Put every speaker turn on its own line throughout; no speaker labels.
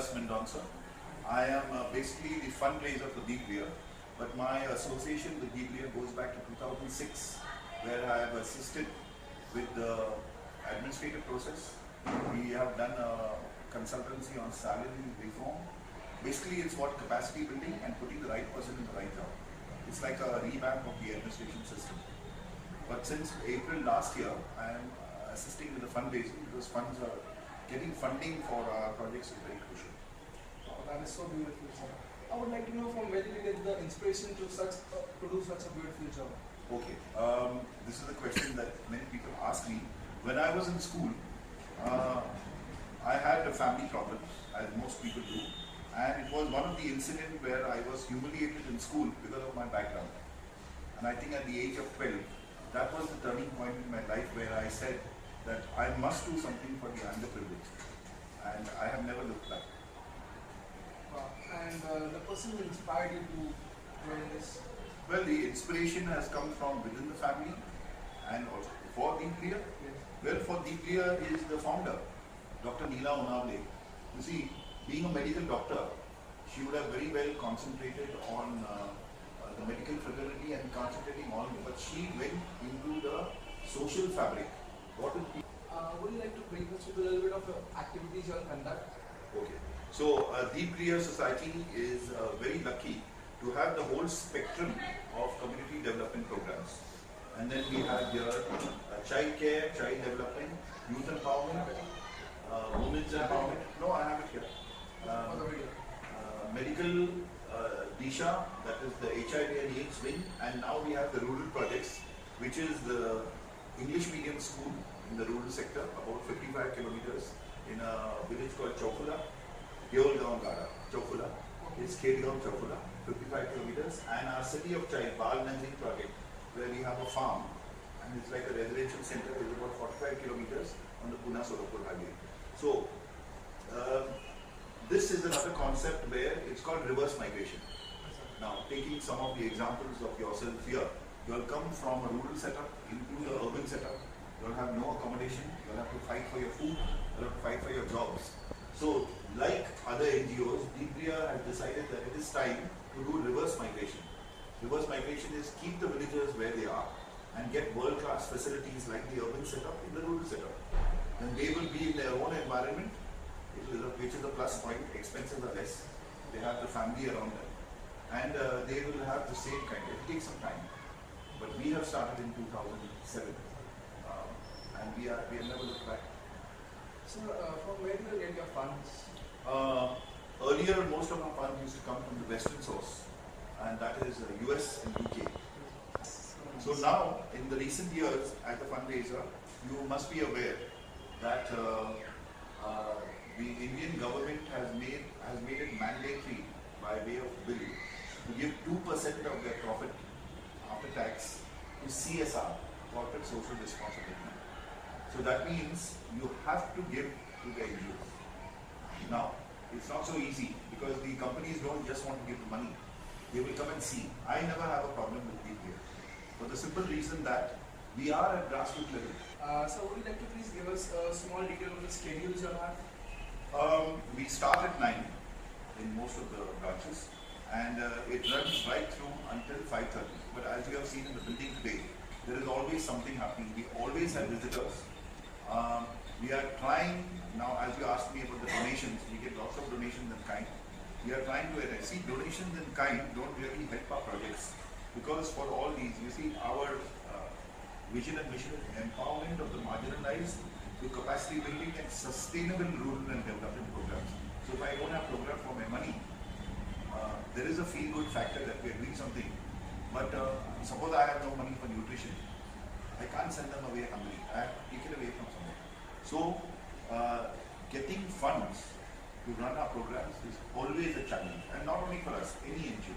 Vikas Mendonca. I am basically the fundraiser for Deep Clear, but my association with Deep Clear goes back to 2006, where I have assisted with the administrative process. We have done a consultancy on salary reform. Basically, it's what capacity building and putting the right person in the right job. It's like a revamp of the administration system. But since April last year, I am assisting with the fundraising because funds are getting funding for our projects is very crucial.
Oh, that is so beautiful, sir. I would like to know from where did you get the inspiration to do such a beautiful job?
Okay, this is a question that many people ask me. When I was in school, I had family problems, as most people do, and it was one of the incidents where I was humiliated in school because of my background. And I think at the age of 12, that was the turning point in my life where I said that I must do something for the underprivileged, and I have never looked back.
And the person who inspired you to join this?
Well, the inspiration has come from within the family and also for Deep Clear.
Yes.
Well, for Deep Clear is the founder, Dr. Neela Unavle. You see, being a medical doctor, she would have very well concentrated on the medical fraternity and concentrating on, but she went into the social fabric.
Would you like to bring us to a little bit of activities you all conduct?
Okay. So, Deep Clear Society is very lucky to have the whole spectrum of community development programs. And then we have here child care, child development, youth empowerment, women's empowerment. No, I have it here. Medical Disha, that is the HIV and AIDS wing, and now we have the rural projects, which is the English medium school in the rural sector, about 55 kilometers in a village called Chaufula, Deolgaon Gada, Chaufula. It's Khedgaon Chaufula, 55 kilometers, and our City of Child, Bal Nanjing project, where we have a farm, and it's like a residential center, is about 45 kilometers on the Pune-Solapur highway. So, this is another concept where it's called reverse migration. Now, taking some of the examples of yourself here, you'll come from a rural setup into the urban setup. You'll have no accommodation, you'll have to fight for your food, you'll have to fight for your jobs. So, like other NGOs, Deep Clear has decided that it is time to do reverse migration. Reverse migration is keep the villagers where they are and get world-class facilities like the urban setup in the rural setup. Then they will be in their own environment, which is a plus point. Expenses are less. They have the family around them, and they will have the same kind. It will take some time, but we have started in 2007, and we have never looked back.
So, from where do you get your funds?
Earlier, most of our funds used to come from the Western source, and that is US and UK. So now, in the recent years, as a fundraiser, you must be aware that the Indian government has made it mandatory by way of bill to give 2% of their profit after tax to CSR, corporate social responsibility. So that means you have to give to the NGOs. Now, it's not so easy because the companies don't just want to give the money. They will come and see. I never have a problem with Deep Clear for the simple reason that we are at grassroots level.
So would you like to please give us a small detail of the schedules you have?
We start at 9 in most of the branches, and it runs right through until 5:30. But as you have seen in the building today, there is always something happening. We always have visitors. We are trying, now as you asked me about the donations, we get lots of donations in kind. We are trying to see donations in kind don't really help our projects, because for all these, you see, our vision and mission is empowerment of the marginalized through capacity building and sustainable rural and development programs. So if I don't have program for my money, there is a feel-good factor that we are doing something. But suppose I have no money for nutrition, I can't send them away hungry. I have to take it away from somewhere. So getting funds to run our programs is always a challenge, and not only for us, any NGO.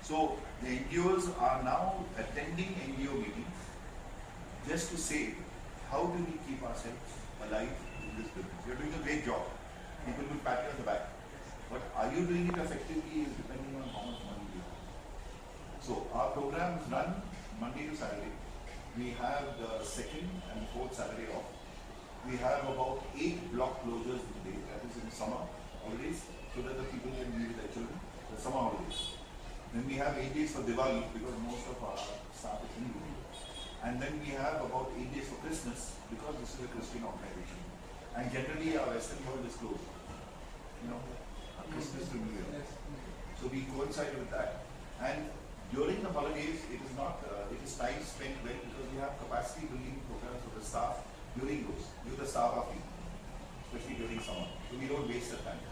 So the NGOs are now attending NGO meetings just to say, how do we keep ourselves alive in this business? You're doing a great job. People will pat you on the back. But are you doing it effectively is depending on how much money you have. So our programs run Monday to Saturday. We have the second and fourth Saturday off. We have about 8 block closures in the day, that is in summer, holidays so that the people can be with their children, the summer holidays. Then we have 8 days for Diwali because most of our staff is Hindu. And then we have about 8 days for Christmas because this is a Christian organization. And generally our Western world is closed. You know, Christmas to New Year. So we coincide with that. And during the holidays, it is not, it is time spent well because we have capacity building programs for the staff during those. The staff are free, especially during summer. So we don't waste the time.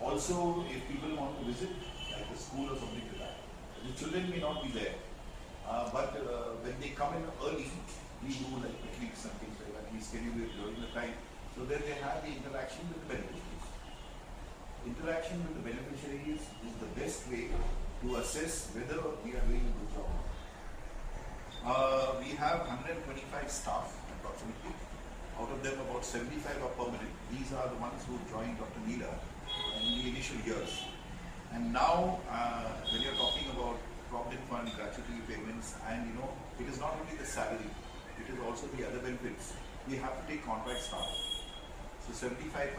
Also, if people want to visit, like a school or something like that, the children may not be there. But when they come in early, we do like picnics and things like that. We schedule it during the time. So that they have the interaction with the beneficiaries. Interaction with the beneficiaries is the best way to assess whether we are doing a good job. We have 125 staff approximately. Out of them about 75 are permanent. These are the ones who joined Dr. Neela in the initial years. And now when you're talking about Provident Fund, gratuity payments, and you know, it is not only the salary, it is also the other benefits. We have to take contract staff. So 75%,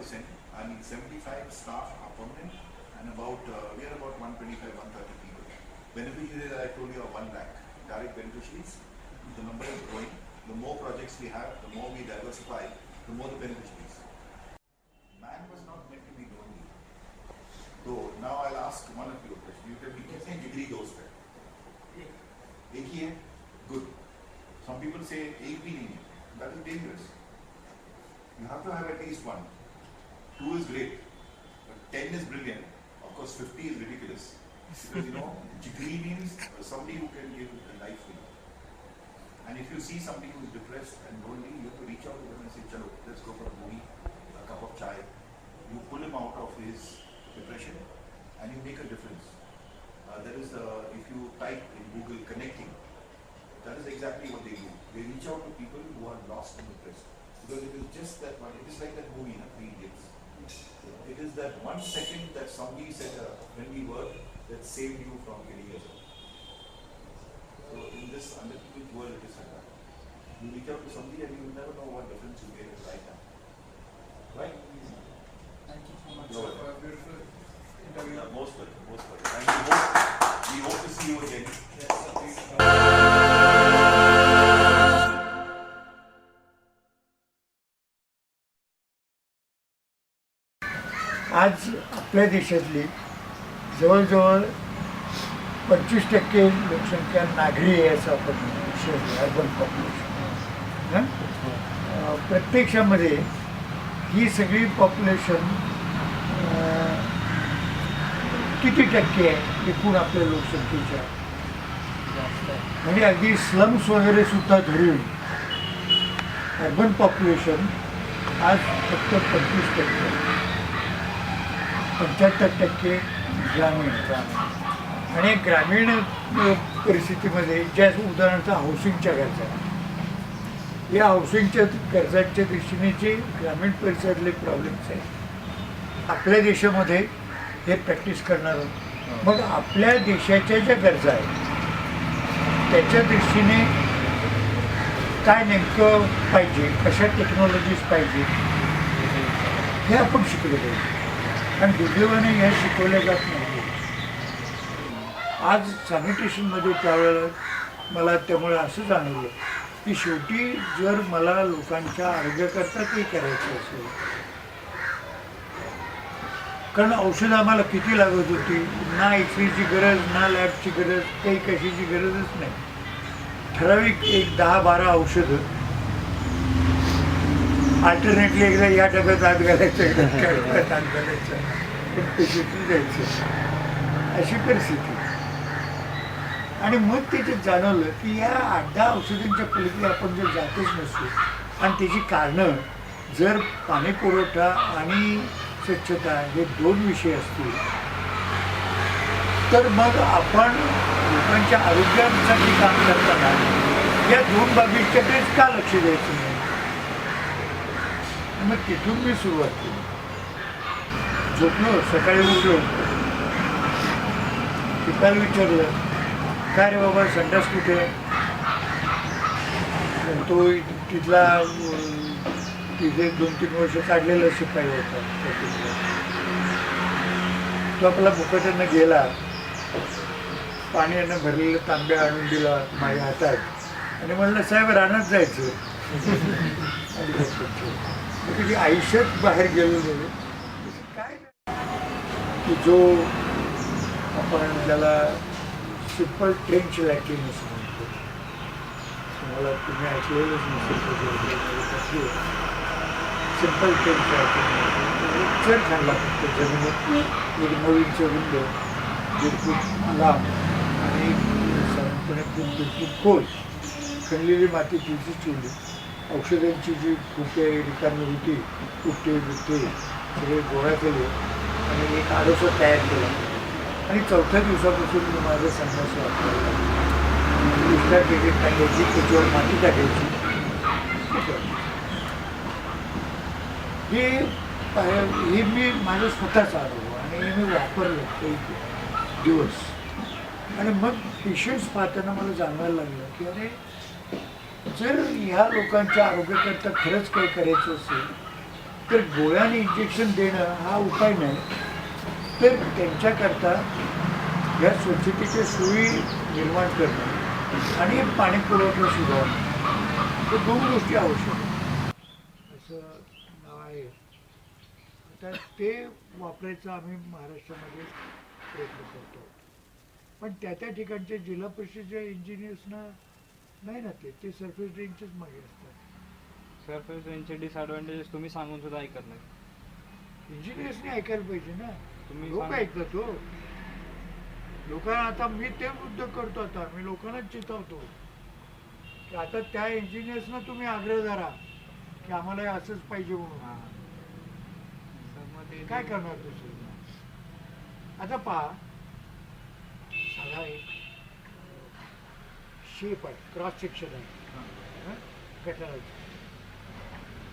75 staff are permanent, and we are about 125, 130 people. Beneficiaries, I told you, are 1 lakh. Direct beneficiaries, the number is growing. The more projects we have, the more we diversify, the more the beneficiaries. Man was not meant to be lonely. So now I'll ask one of you a question. You tell me, कितने degree दोस्त है? एक ही है? Good. Some people say एक भी नहीं है. That is dangerous. You have to have at least one. 2 is great, but 10 is brilliant. Of course, 50 is ridiculous. Because you know, degree means somebody who can give a life for you. And if you see somebody who is depressed and lonely, you have to reach out to them and say, "Chalo, let's go for a movie, a cup of chai." You pull him out of his depression, and you make a difference. If you type in Google connecting, that is exactly what they do. They reach out to people who are lost and depressed. Because it is just that one, it is like that movie, Three Idiots. It is that 1 second that somebody said when we work that saved you from killing yourself. So in this underprivileged world, it is like that. You reach out to somebody and you will never know what difference you made at the right time. Right?
Thank you so much
You're
for a beautiful interview.
Yeah, most welcome, most welcome. And we hope to see you again.
आज आपल्या देशातली जवळजवळ 25% लोकसंख्या नागरी आहे असं आपण विषय urban population. प्रत्यक्षामध्ये ही सगळी पॉप्युलेशन किती टक्के आहे एकूण आपल्या लोकसंख्येच्या? म्हणजे अगदी स्लम्स वगैरे सुद्धा धरून अर्बन पॉप्युलेशन आज फक्त 25%. 75% ग्रामीण. आणि ग्रामीण परिस्थितीमध्ये ज्या उदाहरणार्थ हाऊसिंगच्या गरजा, या हाऊसिंगच्या गरजांच्या दृष्टीने जे ग्रामीण परिसरातले प्रॉब्लेम्स आहेत आपल्या देशामध्ये हे प्रॅक्टिस करणार. मग आपल्या देशाच्या ज्या गरजा आहेत त्याच्या दृष्टीने काय नेमकं पाहिजे, कशा टेक्नॉलॉजीज पाहिजे हे आपण शिकलं पाहिजे. आणि दुर्दैवाने ह्या शिकवल्या जात नाही. आज सॅनिटेशनमध्ये त्यावेळेला मला त्यामुळे असं जाणवलं की शेवटी जर मला लोकांच्या आरोग्याकरता काही करायचं असेल, कारण औषधं आम्हाला किती लागत होती, ना एक्सरेची गरज, ना लॅबची गरज, काही कशाची गरजच नाही. ठराविक 10-12 औषधं अल्टरनेटली एकदा या डब्यात आत घालायचं, एकदा त्या डब्यात आत घालायचं, पण पेशंटला द्यायचं, अशी परिस्थिती. आणि मग त्याच्यात जाणवलं की या 8-10 औषधांच्या पलीकडे आपण जर जातच नसतो आणि त्याची कारणं जर पाणी पुरवठा आणि स्वच्छता हे 2 विषय असतील तर मग आपण लोकांच्या आरोग्यासाठी काम करताना या 2 बाबींच्याकडेच का लक्ष द्यायचं नाही. मग तिथून मी सुरुवात केली. झोपलो, सकाळी उठलो, पिकाला विचारलं, काय रे बाबा संडास कुठे? तो तिथला तिथे 2-3 वर्ष काढलेला शिपाई होता. तो आपला मुकट्यानं गेला, पाण्यानं भरलेलं तांब्या आणून दिला माझ्या हातात आणि म्हणलं साहेब रानात जायचं. आणि कधी आयुष्यात बाहेर गेलो नाही. काय की जो आपण त्याला सिम्पल ट्रेंच लॅटिन असं म्हणतो, तुम्हाला तुम्ही ऐकलेलंच नसेल. सिम्पल ट्रेंच लॅटिन चढ खाल्ला फक्त जमिनीत एक नवीनचं रुंद 1.5 फूट लांब आणि साधारणपणे 2 फूट खोल खणलेली माती तिची चिवली, औषधांची जी फुटे रिकामी होती, कुठे बिट्टे सगळे गोळा केले आणि एक आडोसा तयार केला. आणि 4थ्या दिवसापासून मी माझं संन्यास वापरायला दुसऱ्या पेटीत टाकायची, त्याच्यावर माती टाकायची. हे मी माझं स्वतःचा अनुभव आणि हे मी वापरलं काही दिवस. आणि मग पेशंट्स पाहताना मला जाणवायला लागलं की अरे जर ह्या लोकांच्या आरोग्याकरता खरंच काही करायचं असेल तर गोळ्याने इंजेक्शन देणं हा उपाय नाही, तर त्यांच्याकरता ह्या स्वच्छतेच्या सोयी निर्माण करणं आणि पाणी पुरवठा सुधारणं, हे 2 गोष्टी आवश्यक आहेत असं नाव आहे. आता ते वापरायचं आम्ही महाराष्ट्रामध्ये प्रयत्न करतो. पण त्या ठिकाणच्या जिल्हा परिषदेच्या इंजिनियर्सना नाही ना, ते सरफेस ड्रेनचेच मागे असतात.
सरफेस ड्रेनचे डिसएडव्हान्टेजेस तुम्ही सांगून सुद्धा ऐकत नाही.
इंजिनियर्सने ऐकायला पाहिजे ना,
तुम्ही
लोक ऐकतात हो. लोकांना आता मी ते मुद्दे करतो, आता मी लोकांनाच चितवतो की आता त्या इंजिनियर्सना तुम्ही आग्रह धरा की आम्हाला हे असंच पाहिजे म्हणून. काय करणार दुसरं? आता पहा, साधा एक शेप आहे, क्रॉस सेक्शन आहे गटाराचा.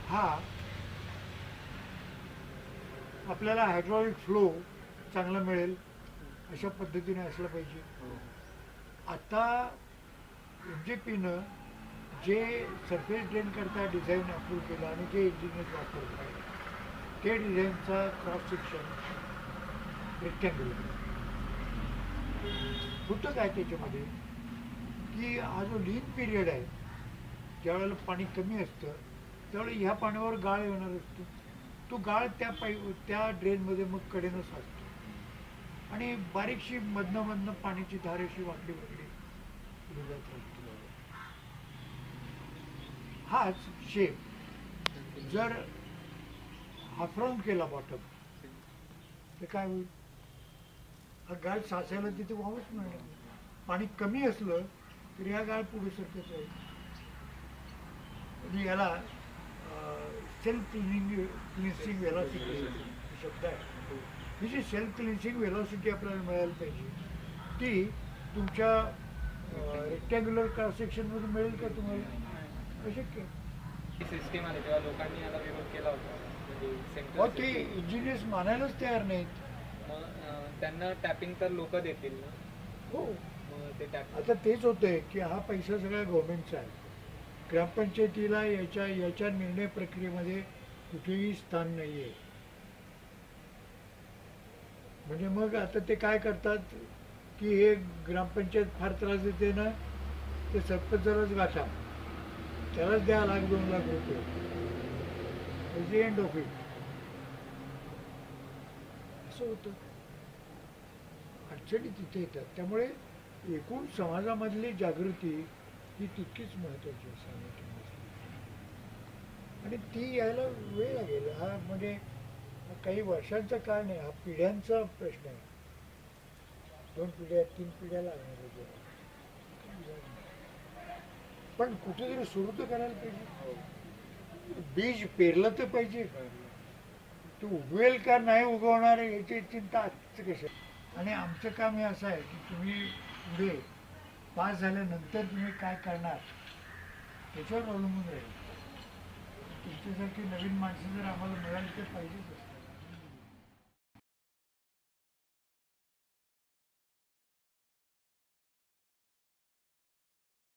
हा आपल्याला हायड्रॉलिक फ्लो चांगला मिळेल अशा पद्धतीने असलं पाहिजे. आता MJPनं जे सरफेस ड्रेन करता डिझाईन अप्रूव्ह केलं आणि जे इंजिनियर वापरतात ते डिझाईनचा क्रॉस सेक्शन रेक्टँग्युलर होतं. काय त्याच्यामध्ये की हा जो लीन पिरियड आहे, ज्यावेळेला पाणी कमी असतं त्यावेळेला ह्या पाण्यावर गाळ येणार असतो. तो गाळ त्या ड्रेनमध्ये मग कडेनं साचतो आणि बारीकशी मधनं पाण्याची धार अशी वाकडी जात असते. हाच शेप जर हाफराऊंड केला बॉटम तर काय होईल? हा गाळ साचायला तिथे वावच मिळणार. पाणी कमी असलं तरी हा गाळ पुढे सरकत राहील. म्हणजे याला सेल्फ क्लिन्सिंग वेलॉसिटी शब्द आहे. ही जी सेल्फ क्लिन्सिंग वेलॉसिटी आपल्याला मिळायला पाहिजे ती तुमच्या रेक्टँग्युलर क्रॉस सेक्शनमध्ये मिळेल का तुम्हाला? अशक्य.
सिस्टीम आली तेव्हा लोकांनी याला विरोध केला होता.
ते इंजिनियर्स मानायलाच तयार नाहीत.
मग त्यांना टॅपिंग तर लोक देतील ना.
हो,
मग ते टॅप
आता तेच होतंय की हा पैसा सगळा गव्हर्नमेंटचा आहे. ग्रामपंचायतीला याच्या निर्णय प्रक्रियेमध्ये कुठेही स्थान नाही आहे. म्हणजे मग आता ते काय करतात की हे ग्रामपंचायत फार त्रास देते ना, ते सरपंचालाच गाठा, त्यालाच द्या 1,00,000-2 लाख रुपये, एंड ऑफ इट. असं होतं. अडचणी तिथे येतात. त्यामुळे एकूण समाजामधली जागृती ही तितकीच महत्त्वाची आहे आणि ती यायला वेळ लागेल. हा म्हणजे काही वर्षांचा काळ नाही, हा पिढ्यांचा प्रश्न आहे. 2 पिढ्या 3 पिढ्या लागणार आहे. पण कुठेतरी सुरू तर करायला पाहिजे. बीज पेरलं तर पाहिजे. तो उगवेल का नाही उगवणार याची चिंता आजचं कशा. आणि आमचं काम हे असं आहे की तुम्ही पुढे पास झाल्यानंतर तुम्ही काय करणार त्याच्यावर अवलंबून राहील. तुमच्यासारखी नवीन माणसं जर आम्हाला मिळाली तर पाहिजेच.